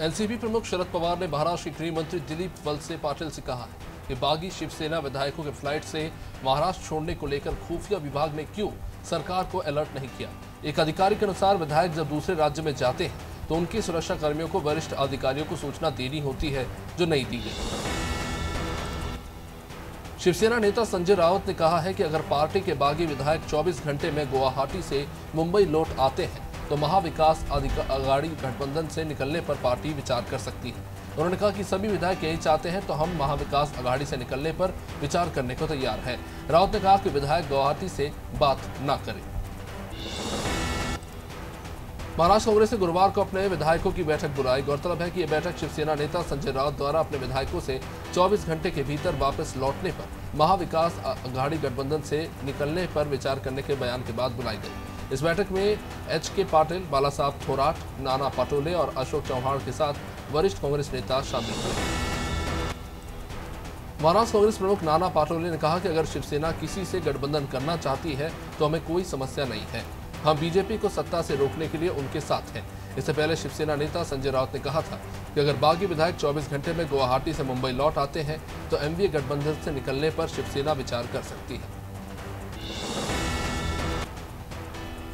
NCP प्रमुख शरद पवार ने महाराष्ट्र के गृह मंत्री दिलीप वलसे पाटिल से कहा है कि बागी शिवसेना विधायकों के फ्लाइट से महाराष्ट्र छोड़ने को लेकर खुफिया विभाग ने क्यों सरकार को अलर्ट नहीं किया। एक अधिकारी के अनुसार विधायक जब दूसरे राज्य में जाते हैं तो उनके सुरक्षा कर्मियों को वरिष्ठ अधिकारियों को सूचना देनी होती है, जो नहीं दी गई। शिवसेना नेता संजय राउत ने कहा है कि अगर पार्टी के बागी विधायक 24 घंटे में गुवाहाटी से मुंबई लौट आते हैं तो महाविकास अघाड़ी गठबंधन से निकलने पर पार्टी विचार कर सकती है। उन्होंने कहा कि सभी विधायक यही चाहते हैं तो हम महाविकास अघाड़ी से निकलने पर विचार करने को तैयार हैं। राउत ने कहा कि विधायक गुवाहाटी से बात न करें। महाराष्ट्र कांग्रेस ने गुरुवार को अपने विधायकों की बैठक बुलाई। गौरतलब है कि यह बैठक शिवसेना नेता संजय राउत द्वारा अपने विधायकों से 24 घंटे के भीतर वापस लौटने पर महाविकास अघाड़ी गठबंधन से निकलने पर विचार करने के बयान के बाद बुलाई गई। इस बैठक में एच.के. पाटिल, बालासाहब थोराट, नाना पटोले और अशोक चौहान के साथ वरिष्ठ कांग्रेस नेता शामिल हुए। महाराष्ट्र कांग्रेस प्रमुख नाना पटोले ने कहा कि अगर शिवसेना किसी से गठबंधन करना चाहती है तो हमें कोई समस्या नहीं है। हम बीजेपी को सत्ता से रोकने के लिए उनके साथ हैं। इससे पहले शिवसेना नेता संजय राउत ने कहा था कि अगर बागी विधायक 24 घंटे में गुवाहाटी से मुंबई लौट आते हैं तो एनडीए गठबंधन से निकलने पर शिवसेना विचार कर सकती है।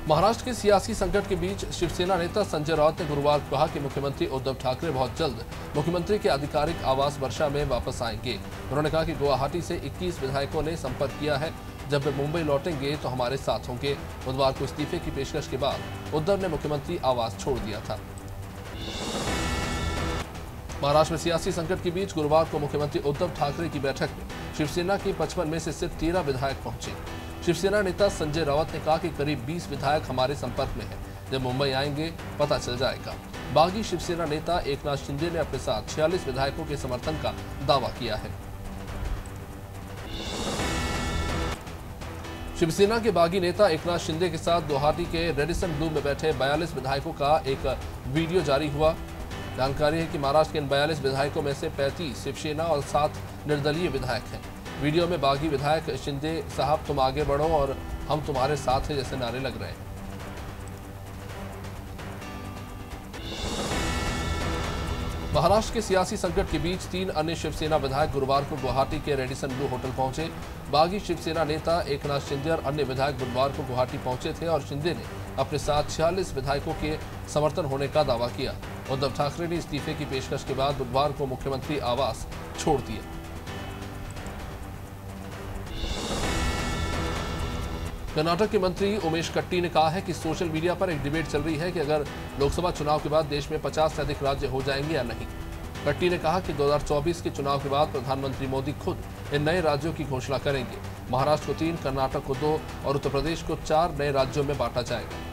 महाराष्ट्र के सियासी संकट के बीच शिवसेना नेता संजय राउत ने गुरुवार को कहा कि मुख्यमंत्री उद्धव ठाकरे बहुत जल्द मुख्यमंत्री के आधिकारिक आवास वर्षा में वापस आएंगे। उन्होंने कहा कि गुवाहाटी से 21 विधायकों ने संपर्क किया है। जब वे मुंबई लौटेंगे तो हमारे साथ होंगे। बुधवार को इस्तीफे की पेशकश के बाद उद्धव ने मुख्यमंत्री आवास छोड़ दिया था। महाराष्ट्र में सियासी संकट के बीच गुरुवार को मुख्यमंत्री उद्धव ठाकरे की बैठक में शिवसेना के 55 में से सिर्फ 13 विधायक पहुंचे। शिवसेना नेता संजय राउत ने कहा कि करीब 20 विधायक हमारे संपर्क में हैं। जब मुंबई आएंगे पता चल जाएगा। बागी शिवसेना नेता एकनाथ शिंदे ने अपने साथ 46 विधायकों के समर्थन का दावा किया है। शिवसेना के बागी नेता एकनाथ शिंदे के साथ गुवाहाटी के रेडिसन ब्लू में बैठे 42 विधायकों का एक वीडियो जारी हुआ। जानकारी है कि महाराष्ट्र के इन 42 विधायकों में से 35 शिवसेना और 7 निर्दलीय विधायक हैं। वीडियो में बागी विधायक शिंदे साहब तुम आगे बढ़ो और हम तुम्हारे साथ हैं जैसे नारे लग रहे हैं। महाराष्ट्र के सियासी संकट के बीच 3 अन्य शिवसेना विधायक गुरुवार को गुवाहाटी के रेडिसन ब्लू होटल पहुंचे। बागी शिवसेना नेता एकनाथ शिंदे और अन्य विधायक बुधवार को गुवाहाटी पहुंचे थे और शिंदे ने अपने साथ 46 विधायकों के समर्थन होने का दावा किया। उद्धव ठाकरे ने इस्तीफे की पेशकश के बाद बुधवार को मुख्यमंत्री आवास छोड़ दिया। कर्नाटक के मंत्री उमेश कट्टी ने कहा है कि सोशल मीडिया पर एक डिबेट चल रही है कि अगर लोकसभा चुनाव के बाद देश में 50 से अधिक राज्य हो जाएंगे या नहीं। कट्टी ने कहा कि 2024 के चुनाव के बाद प्रधानमंत्री मोदी खुद इन नए राज्यों की घोषणा करेंगे। महाराष्ट्र को 3, कर्नाटक को 2 और उत्तर प्रदेश को 4 नए राज्यों में बांटा जाएगा।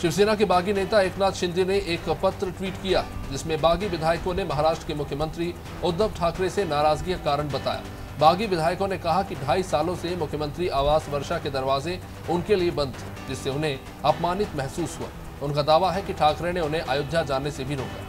शिवसेना के बागी नेता एकनाथ शिंदे ने एक पत्र ट्वीट किया जिसमें बागी विधायकों ने महाराष्ट्र के मुख्यमंत्री उद्धव ठाकरे से नाराजगी का कारण बताया। बागी विधायकों ने कहा कि 2.5 सालों से मुख्यमंत्री आवास वर्षा के दरवाजे उनके लिए बंद थे, जिससे उन्हें अपमानित महसूस हुआ। उनका दावा है कि ठाकरे ने उन्हें अयोध्या जाने से भी रोका।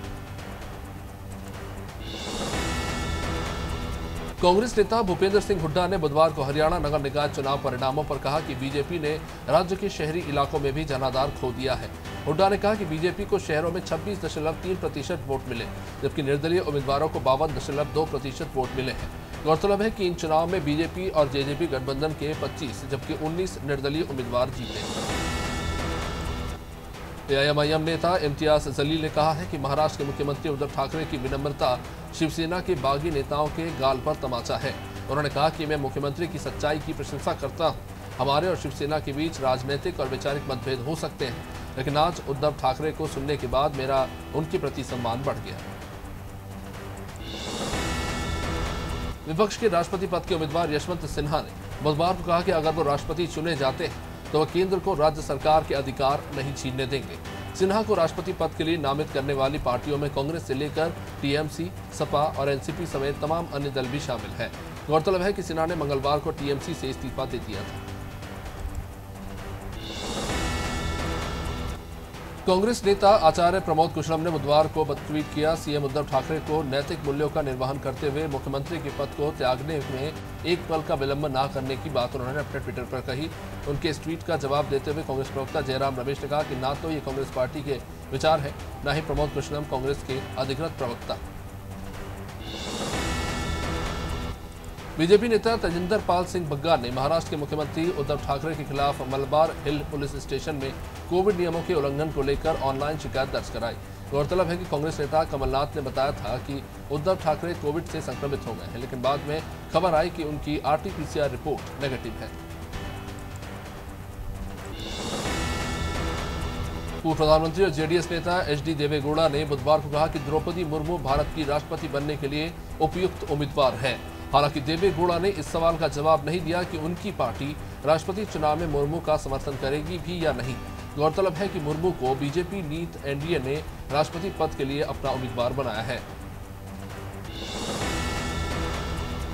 कांग्रेस नेता भूपेंद्र सिंह हुड्डा ने बुधवार को हरियाणा नगर निकाय चुनाव परिणामों पर कहा कि बीजेपी ने राज्य के शहरी इलाकों में भी जनाधार खो दिया है। हुड्डा ने कहा कि बीजेपी को शहरों में 26.3% वोट मिले, जबकि निर्दलीय उम्मीदवारों को 52.2% वोट मिले हैं। गौरतलब है कि इन चुनाव में बीजेपी और जेजेपी गठबंधन के 25 जबकि 19 निर्दलीय उम्मीदवार जीते। एआईएमआईएम नेता इम्तियाज जलील ने कहा है कि महाराष्ट्र के मुख्यमंत्री उद्धव ठाकरे की विनम्रता शिवसेना के बागी नेताओं के गाल पर तमाचा है। उन्होंने कहा कि मैं मुख्यमंत्री की सच्चाई की प्रशंसा करता हूं। हमारे और शिवसेना के बीच राजनीतिक और वैचारिक मतभेद हो सकते हैं, लेकिन आज उद्धव ठाकरे को सुनने के बाद मेरा उनके प्रति सम्मान बढ़ गया। विपक्ष के राष्ट्रपति पद के उम्मीदवार यशवंत सिन्हा ने बुधवार को कहा कि अगर वो राष्ट्रपति चुने जाते हैं तो वह केंद्र को राज्य सरकार के अधिकार नहीं छीनने देंगे। सिन्हा को राष्ट्रपति पद के लिए नामित करने वाली पार्टियों में कांग्रेस से लेकर टीएमसी, सपा और एनसीपी समेत तमाम अन्य दल भी शामिल है। गौरतलब है कि सिन्हा ने मंगलवार को टीएमसी से इस्तीफा दे दिया था। कांग्रेस नेता आचार्य प्रमोद कुशलम ने बुधवार को ट्वीट किया, सीएम उद्धव ठाकरे को नैतिक मूल्यों का निर्वहन करते हुए मुख्यमंत्री के पद को त्यागने में एक पल का विलंब न करने की बात उन्होंने अपने ट्विटर पर कही। उनके इस ट्वीट का जवाब देते हुए कांग्रेस प्रवक्ता जयराम रमेश ने कहा कि ना तो ये कांग्रेस पार्टी के विचार है, न ही प्रमोद कुशलम कांग्रेस के अधिकृत प्रवक्ता। बीजेपी नेता तेजिंदर पाल सिंह बग्गा ने महाराष्ट्र के मुख्यमंत्री उद्धव ठाकरे के खिलाफ मलबार हिल पुलिस स्टेशन में कोविड नियमों के उल्लंघन को लेकर ऑनलाइन शिकायत दर्ज कराई। गौरतलब है कि कांग्रेस नेता कमलनाथ ने बताया था कि उद्धव ठाकरे कोविड से संक्रमित हो गए हैं, लेकिन बाद में खबर आई कि उनकी RT-PCR रिपोर्ट नेगेटिव है। पूर्व प्रधानमंत्री और जेडीएस नेता HD देवेगौड़ा ने बुधवार को कहा कि द्रौपदी मुर्मू भारत की राष्ट्रपति बनने के लिए उपयुक्त उम्मीदवार है। हालांकि देवेगौड़ा ने इस सवाल का जवाब नहीं दिया कि उनकी पार्टी राष्ट्रपति चुनाव में मुर्मू का समर्थन करेगी भी या नहीं। गौरतलब है कि मुर्मू को बीजेपी नीत एनडीए ने राष्ट्रपति पद के लिए अपना उम्मीदवार बनाया है।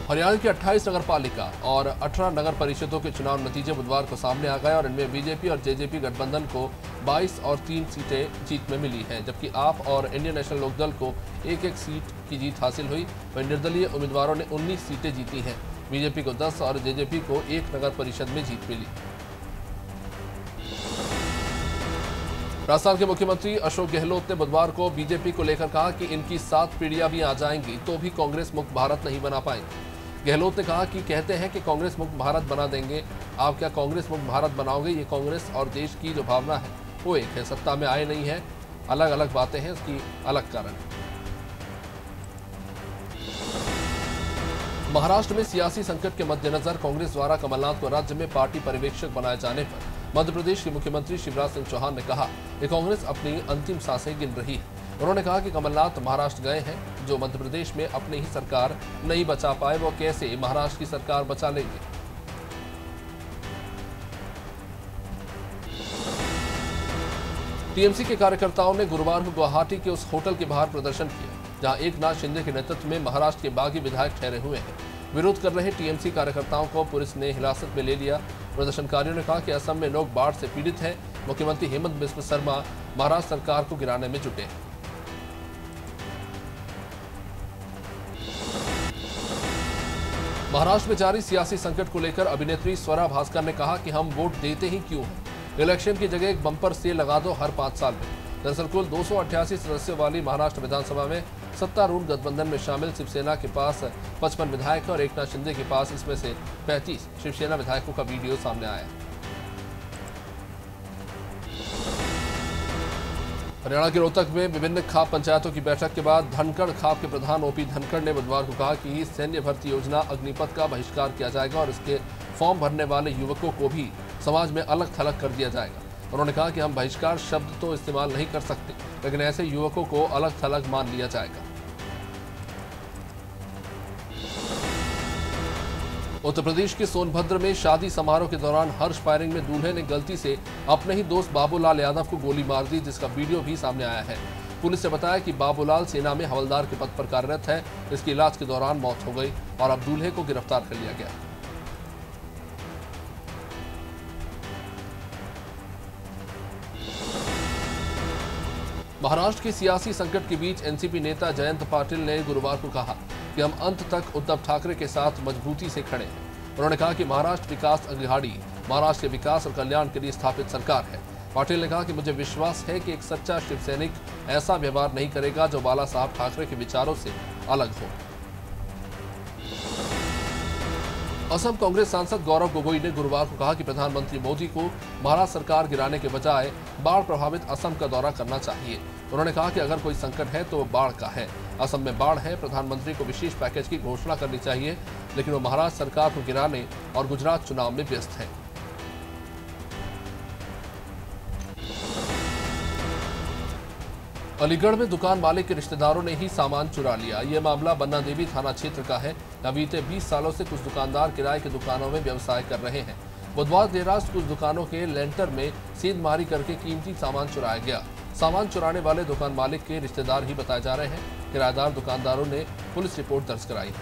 हरियाणा की 28 नगर पालिका और 18 नगर परिषदों के चुनाव नतीजे बुधवार को सामने आ गए और इनमें बीजेपी और जेजेपी गठबंधन को 22 और 3 सीटें जीत में मिली हैं, जबकि आप और इंडियन नेशनल लोकदल को एक सीट की जीत हासिल हुई। वहीं निर्दलीय उम्मीदवारों ने 19 सीटें जीती हैं। बीजेपी को 10 और जेजेपी को 1 नगर परिषद में जीत मिली। राजस्थान के मुख्यमंत्री अशोक गहलोत ने बुधवार को बीजेपी को लेकर कहा कि इनकी 7 पीढ़ियां भी आ जाएंगी तो भी कांग्रेस मुक्त भारत नहीं बना पाएंगे। गहलोत ने कहा कि कहते हैं कि कांग्रेस मुक्त भारत बना देंगे, आप क्या कांग्रेस मुक्त भारत बनाओगे? ये कांग्रेस और देश की जो भावना है वो एक है, सत्ता में आए नहीं है, अलग अलग बातें हैं, उसकी अलग कारण है। महाराष्ट्र में सियासी संकट के मद्देनजर कांग्रेस द्वारा कमलनाथ को राज्य में पार्टी पर्यवेक्षक बनाए जाने पर मध्य प्रदेश के मुख्यमंत्री शिवराज सिंह चौहान ने कहा कि कांग्रेस अपनी अंतिम सांसें गिन रही है। उन्होंने कहा कि कमलनाथ महाराष्ट्र गए हैं, जो मध्य प्रदेश में अपनी ही सरकार नहीं बचा पाए वो कैसे महाराष्ट्र की सरकार बचा लेंगे। टीएमसी के कार्यकर्ताओं ने गुरुवार को गुवाहाटी के उस होटल के बाहर प्रदर्शन किया जहां एकनाथ शिंदे के नेतृत्व में महाराष्ट्र के बागी विधायक ठहरे हुए हैं। विरोध कर रहे टीएमसी कार्यकर्ताओं को पुलिस ने हिरासत में ले लिया। प्रदर्शनकारियों ने कहा कि असम में लोग बाढ़ से पीड़ित हैं, मुख्यमंत्री हेमंत बिस्व शर्मा महाराष्ट्र सरकार को गिराने में जुटे हैं। महाराष्ट्र में जारी सियासी संकट को लेकर अभिनेत्री स्वरा भास्कर ने कहा कि हम वोट देते ही क्यों हैं, इलेक्शन की जगह एक बम्पर सेल लगा दो हर 5 साल में। दरअसल कुल 288 सदस्यों वाली महाराष्ट्र विधानसभा में सत्तारूढ़ गठबंधन में शामिल शिवसेना के पास 55 विधायक और एकनाथ शिंदे के पास इसमें से 35 शिवसेना विधायकों का वीडियो सामने आया है। हरियाणा के रोहतक में विभिन्न खाप पंचायतों की बैठक के बाद धनखड़ खाप के प्रधान OP धनखड़ ने बुधवार को कहा कि सैन्य भर्ती योजना अग्निपथ का बहिष्कार किया जाएगा और इसके फॉर्म भरने वाले युवकों को भी समाज में अलग थलग कर दिया जाएगा। उन्होंने कहा कि हम बहिष्कार शब्द तो इस्तेमाल नहीं कर सकते, लेकिन ऐसे युवकों को अलग थलग मान लिया जाएगा। उत्तर प्रदेश के सोनभद्र में शादी समारोह के दौरान हर्ष फायरिंग में दूल्हे ने गलती से अपने ही दोस्त बाबूलाल यादव को गोली मार दी, जिसका वीडियो भी सामने आया है। पुलिस ने बताया कि बाबूलाल सेना में हवलदार के पद पर कार्यरत है। इसकी इलाज के दौरान मौत हो गई और अब दूल्हे को गिरफ्तार कर लिया गया। महाराष्ट्र के सियासी संकट के बीच एनसीपी नेता जयंत पाटिल ने गुरुवार को कहा कि हम अंत तक उद्धव ठाकरे के साथ मजबूती से खड़े हैं। उन्होंने कहा कि महाराष्ट्र विकास अघाड़ी महाराष्ट्र के विकास और कल्याण के लिए स्थापित सरकार है। पाटिल ने कहा कि मुझे विश्वास है कि एक सच्चा शिव सैनिक ऐसा व्यवहार नहीं करेगा जो बाला साहब ठाकरे के विचारों से अलग हो। असम कांग्रेस सांसद गौरव गोगोई ने गुरुवार को कहा कि प्रधानमंत्री मोदी को महाराष्ट्र सरकार गिराने के बजाय बाढ़ प्रभावित असम का दौरा करना चाहिए। उन्होंने कहा कि अगर कोई संकट है तो वो बाढ़ का है। असम में बाढ़ है, प्रधानमंत्री को विशेष पैकेज की घोषणा करनी चाहिए, लेकिन वो महाराष्ट्र सरकार को गिराने और गुजरात चुनाव में व्यस्त है। अलीगढ़ में दुकान मालिक के रिश्तेदारों ने ही सामान चुरा लिया। यह मामला बन्ना देवी थाना क्षेत्र का है। बीते 20 सालों से कुछ दुकानदार किराए की दुकानों में व्यवसाय कर रहे हैं। बुधवार देर रात कुछ दुकानों के लेंटर में सीधमारी करके कीमती सामान चुराया गया। सामान चुराने वाले दुकान मालिक के रिश्तेदार ही बताए जा रहे हैं। किराएदार दुकानदारों ने पुलिस रिपोर्ट दर्ज कराई है।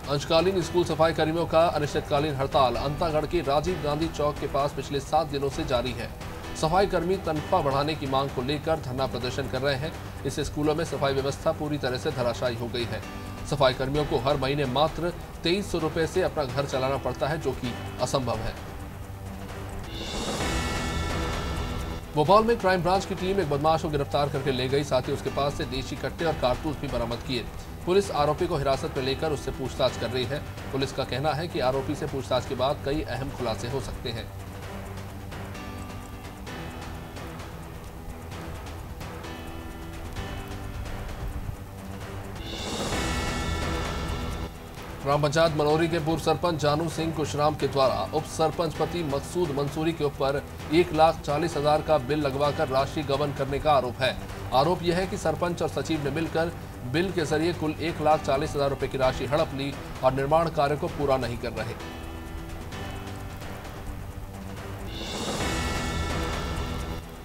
अंशकालीन स्कूल सफाई कर्मियों का अनिश्चितकालीन हड़ताल अंतागढ़ के राजीव गांधी चौक के पास पिछले 7 दिनों से जारी है। सफाई कर्मी तनख्वाह बढ़ाने की मांग को लेकर धरना प्रदर्शन कर रहे हैं। इससे स्कूलों में सफाई व्यवस्था पूरी तरह से धराशायी हो गई है। सफाई कर्मियों को हर महीने मात्र 2300 रुपए से अपना घर चलाना पड़ता है, जो कि असंभव है। भोपाल में क्राइम ब्रांच की टीम एक बदमाश को गिरफ्तार करके ले गई। साथ ही उसके पास से देशी कट्टे और कारतूस भी बरामद किए। पुलिस आरोपी को हिरासत में लेकर उससे पूछताछ कर रही है। पुलिस का कहना है कि आरोपी से पूछताछ के बाद कई अहम खुलासे हो सकते हैं। ग्राम पंचायत मनोरी के पूर्व सरपंच जानू सिंह कुशराम के द्वारा उप सरपंच पति मकसूद मंसूरी के ऊपर 1,40,000 का बिल लगवाकर राशि गबन करने का आरोप है। आरोप यह है कि सरपंच और सचिव ने मिलकर बिल के जरिए कुल 1,40,000 रुपए की राशि हड़प ली और निर्माण कार्य को पूरा नहीं कर रहे।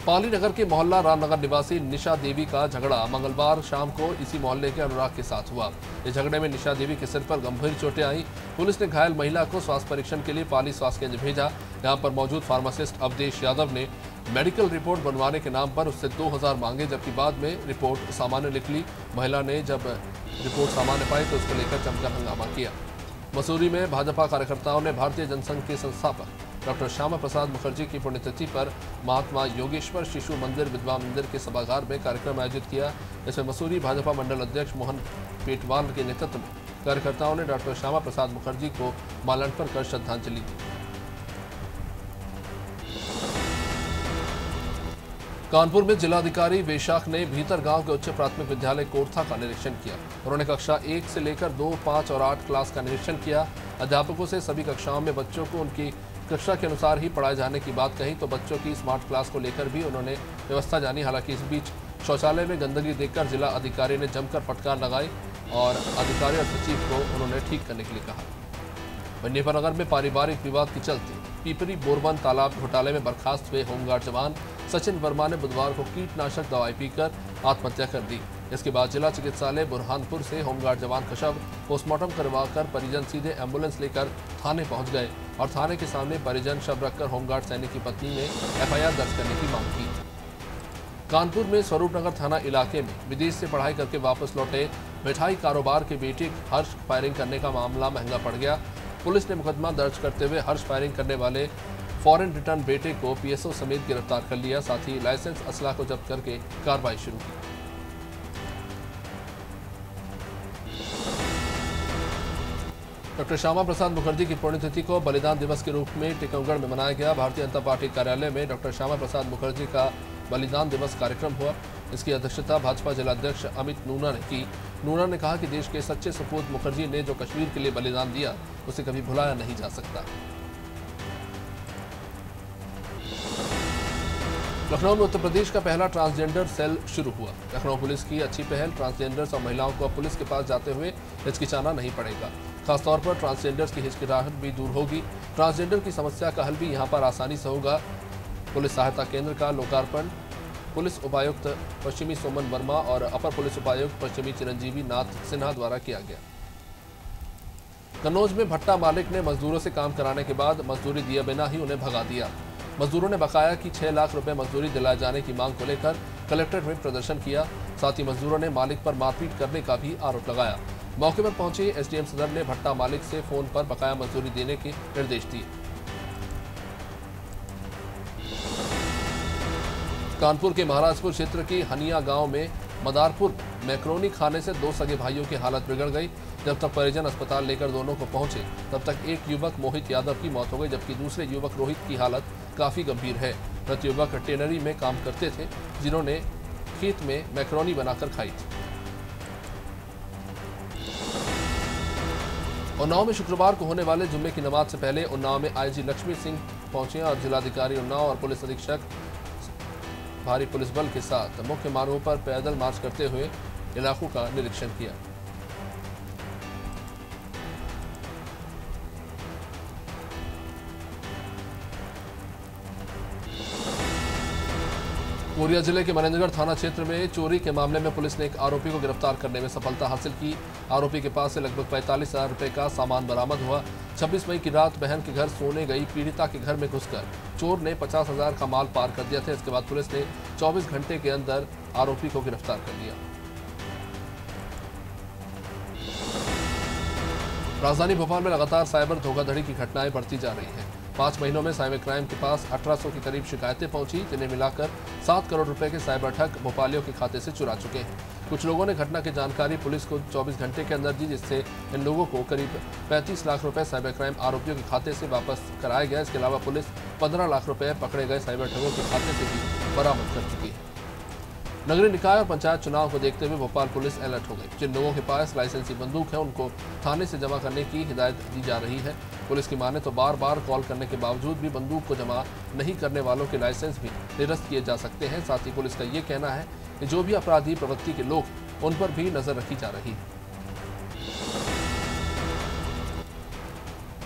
पाली नगर के मोहल्ला रामनगर निवासी निशा देवी का झगड़ा मंगलवार शाम को इसी मोहल्ले के अनुराग के साथ हुआ। इस झगड़े में निशा देवी के सिर पर गंभीर चोटें आई। पुलिस ने घायल महिला को स्वास्थ्य परीक्षण के लिए पाली स्वास्थ्य केंद्र भेजा। यहां पर मौजूद फार्मासिस्ट अवधेश यादव ने मेडिकल रिपोर्ट बनवाने के नाम पर उससे 2,000 मांगे, जबकि बाद में रिपोर्ट सामान्य निकली। महिला ने जब रिपोर्ट सामान्य पाई तो उसको लेकर जमकर हंगामा किया। मसूरी में भाजपा कार्यकर्ताओं ने भारतीय जनसंघ के संस्थापक डॉक्टर श्यामा प्रसाद मुखर्जी की पुण्यतिथि पर महात्मा योगेश्वर शिशु मंदिर विधवा मंदिर के सभागार में कार्यक्रम आयोजित किया। इसमें मसूरी भाजपा मंडल अध्यक्ष मोहन पेटवाल के नेतृत्व में कार्यकर्ताओं ने डॉक्टर श्यामा प्रसाद मुखर्जी को माल्यार्पण कर श्रद्धांजलि दी। कानपुर में जिलाधिकारी वैशाख ने भीतर गांव के उच्च प्राथमिक विद्यालय कोरथा का निरीक्षण किया। उन्होंने कक्षा 1 से लेकर 2, 5 और 8 क्लास का निरीक्षण किया। अध्यापकों से सभी कक्षाओं में बच्चों को उनकी कक्षा के अनुसार ही पढ़ाए जाने की बात कही तो बच्चों की स्मार्ट क्लास को लेकर भी उन्होंने व्यवस्था जानी। हालांकि इस बीच शौचालय में गंदगी देखकर जिला अधिकारी ने जमकर फटकार लगाई और अधिकारी और सचिव को उन्होंने ठीक करने के लिए कहा। मुजफ्फरनगर में पारिवारिक विवाद के चलते पीपरी बोरबन तालाब घोटाले में बर्खास्त हुए होमगार्ड जवान सचिन वर्मा ने बुधवार को कीटनाशक दवाई पीकर आत्महत्या कर दी। इसके बाद जिला चिकित्सालय बुरहानपुर से होमगार्ड जवान का शव पोस्टमार्टम करवाकर परिजन सीधे एम्बुलेंस लेकर थाने पहुंच गए और थाने के सामने परिजन शव रखकर होमगार्ड सैनिक की पत्नी ने एफआईआर दर्ज करने की मांग की। कानपुर में स्वरूपनगर थाना इलाके में विदेश से पढ़ाई करके वापस लौटे मिठाई कारोबार के बेटे हर्ष फायरिंग करने का मामला महंगा पड़ गया। पुलिस ने मुकदमा दर्ज करते हुए हर्ष फायरिंग करने वाले फॉरेन रिटर्न बेटे को पीएसओ समेत गिरफ्तार कर लिया। साथ ही लाइसेंस असला को जब्त करके कार्रवाई शुरू की। डॉक्टर श्यामा प्रसाद मुखर्जी की पुण्यतिथि को बलिदान दिवस के रूप में टीकमगढ़ में मनाया गया। भारतीय जनता पार्टी कार्यालय में डॉक्टर श्यामा प्रसाद मुखर्जी का बलिदान दिवस कार्यक्रम हुआ। इसकी अध्यक्षता भाजपा जिलाध्यक्ष अमित नूना ने की। नूना ने कहा कि देश के सच्चे सपूत मुखर्जी ने जो कश्मीर के लिए बलिदान दिया उसे कभी भुलाया नहीं जा सकता। लखनऊ में उत्तर प्रदेश का पहला ट्रांसजेंडर सेल शुरू हुआ। लखनऊ पुलिस की अच्छी पहल। ट्रांसजेंडर्स और महिलाओं को अब पुलिस के पास जाते हुए हिचकिचाना नहीं पड़ेगा। खासतौर पर ट्रांसजेंडर्स की हिचकिचाहट भी दूर होगी। ट्रांसजेंडर की समस्या का हल भी यहां पर आसानी से होगा। पुलिस सहायता केंद्र का लोकार्पण पुलिस उपायुक्त पश्चिमी सोमन वर्मा और अपर पुलिस उपायुक्त पश्चिमी चिरंजीवी नाथ सिन्हा द्वारा किया गया। कन्नौज में भट्टा मालिक ने मजदूरों से काम कराने के बाद मजदूरी दिए बिना ही उन्हें भगा दिया। मजदूरों ने बकाया की 6 लाख रुपए मजदूरी दिलाए जाने की मांग को लेकर कलेक्ट्रेट में प्रदर्शन किया। साथ ही मजदूरों ने मालिक पर मारपीट करने का भी आरोप लगाया। मौके पर पहुंचे एसडीएम सदर ने भट्टा मालिक से फोन पर बकाया मजदूरी देने के निर्देश दिए। कानपुर के महाराजपुर क्षेत्र की हनिया गांव में मदारपुर मैक्रोनी खाने से 2 सगे भाइयों की हालत बिगड़ गई। जब तक परिजन अस्पताल लेकर दोनों को पहुंचे तब तक एक युवक मोहित यादव की मौत हो गई, जबकि दूसरे युवक रोहित की हालत काफी गंभीर है। मृत युवक टेनरी में काम करते थे, जिन्होंने खेत में मैक्रोनी बनाकर खाई थी। उन्नाव में शुक्रवार को होने वाले जुम्मे की नमाज से पहले उन्नाव में आईजी लक्ष्मी सिंह पहुंचे और जिलाधिकारी उन्नाव और पुलिस अधीक्षक भारी पुलिस बल के साथ मुख्य मार्गों पर पैदल मार्च करते हुए इलाकों का निरीक्षण किया। कोरिया जिले के मनेंद्रगढ़ थाना क्षेत्र में चोरी के मामले में पुलिस ने एक आरोपी को गिरफ्तार करने में सफलता हासिल की। आरोपी के पास से लगभग 45,000 रुपए का सामान बरामद हुआ। 26 मई की रात बहन के घर सोने गई पीड़िता के घर में घुसकर चोर ने 50,000 का माल पार कर दिया था। इसके बाद पुलिस ने 24 घंटे के अंदर आरोपी को गिरफ्तार कर लिया। राजधानी भोपाल में लगातार साइबर धोखाधड़ी की घटनाएं बढ़ती जा रही हैं। 5 महीनों में साइबर क्राइम के पास 1800 के करीब शिकायतें पहुंची, जिन्हें मिलाकर 7 करोड़ रुपए के साइबर ठग भोपालियों के खाते से चुरा चुके हैं। कुछ लोगों ने घटना की जानकारी पुलिस को 24 घंटे के अंदर दी, जिससे इन लोगों को करीब 35 लाख रुपए साइबर क्राइम आरोपियों के खाते से वापस कराया गया। इसके अलावा पुलिस 15 लाख रुपए पकड़े गए साइबर ठगों के खाते से भी बरामद कर चुकी है। नगरीय निकाय और पंचायत चुनाव को देखते हुए भोपाल पुलिस अलर्ट हो गई। जिन लोगों के पास लाइसेंसी बंदूक है, उनको थाने से जमा करने की हिदायत दी जा रही है। पुलिस की माने तो बार बार कॉल करने के बावजूद भी बंदूक को जमा नहीं करने वालों के लाइसेंस भी निरस्त किए जा सकते हैं। साथ ही पुलिस का ये कहना है कि जो भी अपराधी प्रवृत्ति के लोग, उन पर भी नजर रखी जा रही है।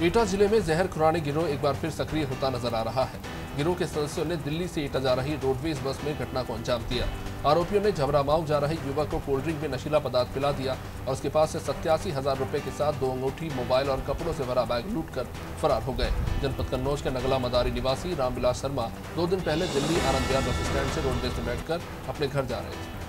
एटा जिले में जहर खुरानी गिरोह एक बार फिर सक्रिय होता नजर आ रहा है। गिरोह के सदस्यों ने दिल्ली से एटा जा रही रोडवेज बस में घटना को अंजाम दिया। आरोपियों ने झबरामाऊ जा रहे युवक को कोल्ड ड्रिंक में नशीला पदार्थ पिला दिया और उसके पास से 87,000 रुपए के साथ 2 अंगूठी, मोबाइल और कपड़ों से भरा बैग लूटकर फरार हो गए। जनपद कन्नौज के नगला मदारी निवासी रामविलास शर्मा 2 दिन पहले दिल्ली आनंद विहार बस स्टैंड से रोडवेज में बैठकर अपने घर जा रहे थे।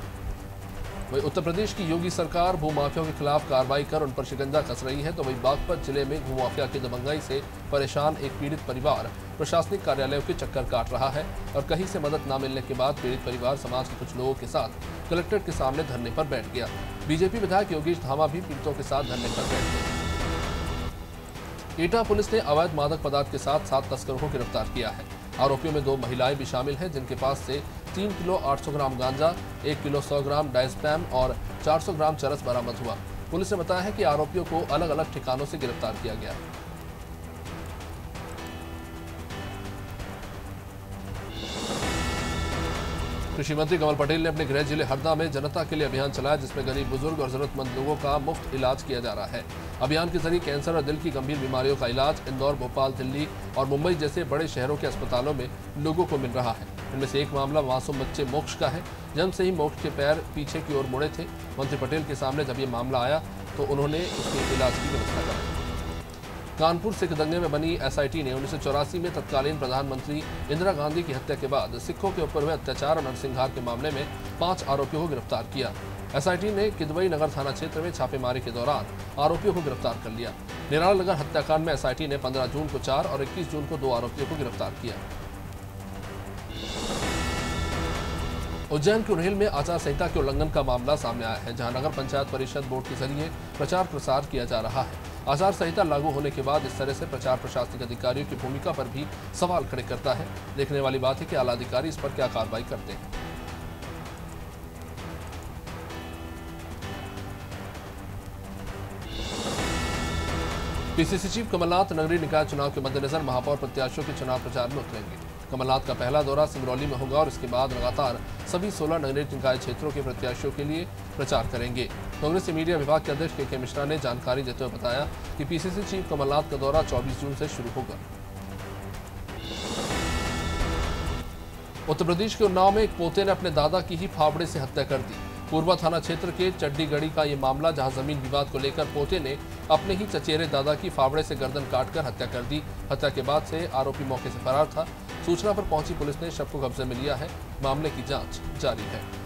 वहीं उत्तर प्रदेश की योगी सरकार भूमाफियाओं के खिलाफ कार्रवाई कर उन पर शिकंजा कस रही है, तो वहीं बागपत जिले में भूमाफिया की दबंगाई से परेशान एक पीड़ित परिवार प्रशासनिक कार्यालयों के चक्कर काट रहा है और कहीं से मदद न मिलने के बाद पीड़ित परिवार समाज के कुछ लोगों के साथ कलेक्ट्रेट के सामने धरने पर बैठ गया। बीजेपी विधायक योगेश धामा भी पीड़ितों के साथ धरने पर बैठ गए। एटा पुलिस ने अवैध मादक पदार्थ के साथ 7 तस्करों को गिरफ्तार किया है। आरोपियों में 2 महिलाएं भी शामिल हैं, जिनके पास से 3 किलो 800 ग्राम गांजा, 1 किलो 100 ग्राम डायस्पैम और 400 ग्राम चरस बरामद हुआ। पुलिस ने बताया है कि आरोपियों को अलग अलग ठिकानों से गिरफ्तार किया गया है। कृषि मंत्री कमल पटेल ने अपने गृह जिले हरदा में जनता के लिए अभियान चलाया, जिसमें गरीब, बुजुर्ग और जरूरतमंद लोगों का मुफ्त इलाज किया जा रहा है। अभियान के जरिए कैंसर और दिल की गंभीर बीमारियों का इलाज इंदौर, भोपाल, दिल्ली और मुंबई जैसे बड़े शहरों के अस्पतालों में लोगों को मिल रहा है। इनमें से एक मामला मासूम बच्चे मोक्ष का है। जन्म से ही मोक्ष के पैर पीछे की ओर मुड़े थे। मंत्री पटेल के सामने जब ये मामला आया तो उन्होंने उसके इलाज की व्यवस्था कराई। कानपुर सिख दंगे में बनी एसआईटी ने 1984 में तत्कालीन प्रधानमंत्री इंदिरा गांधी की हत्या के बाद सिखों के ऊपर हुए अत्याचार और नरसंहार के मामले में 5 आरोपियों को गिरफ्तार किया। एसआईटी ने किदवई नगर थाना क्षेत्र में छापेमारी के दौरान आरोपियों को गिरफ्तार कर लिया। निराला नगर हत्याकांड में एसआईटी ने 15 जून को 4 और 21 जून को 2 आरोपियों को गिरफ्तार किया। उज्जैन के उन्हेल में आचार संहिता के उल्लंघन का मामला सामने आया है, जहां नगर पंचायत परिषद बोर्ड के जरिए प्रचार प्रसार किया जा रहा है। आचार संहिता लागू होने के बाद इस तरह से प्रचार प्रशासनिक अधिकारियों की भूमिका पर भी सवाल खड़े करता है। देखने वाली बात है कि आला अधिकारी इस पर क्या कार्रवाई करते हैं। पीसीसी चीफ कमलनाथ नगरीय निकाय चुनाव के मद्देनजर महापौर प्रत्याशियों के चुनाव प्रचार में उतरेंगे। कमलनाथ का पहला दौरा सिंगरौली में होगा और इसके बाद लगातार सभी 16 नगरीय निकाय क्षेत्रों के प्रत्याशियों के लिए प्रचार करेंगे। कांग्रेस के मीडिया विभाग के अध्यक्ष के मिश्रा ने जानकारी देते हुए बताया कि पीसीसी चीफ कमलनाथ का दौरा 24 जून से शुरू होगा। उत्तर प्रदेश के उन्नाव में एक पोते ने अपने दादा की ही फावड़े से हत्या कर दी। पूर्वा थाना क्षेत्र के चड्डीगढ़ी का ये मामला, जहां जमीन विवाद को लेकर पोते ने अपने ही चचेरे दादा की फावड़े से गर्दन काटकर हत्या कर दी। हत्या के बाद से आरोपी मौके से फरार था। सूचना पर पहुंची पुलिस ने शव को कब्जे में लिया है। मामले की जांच जारी है।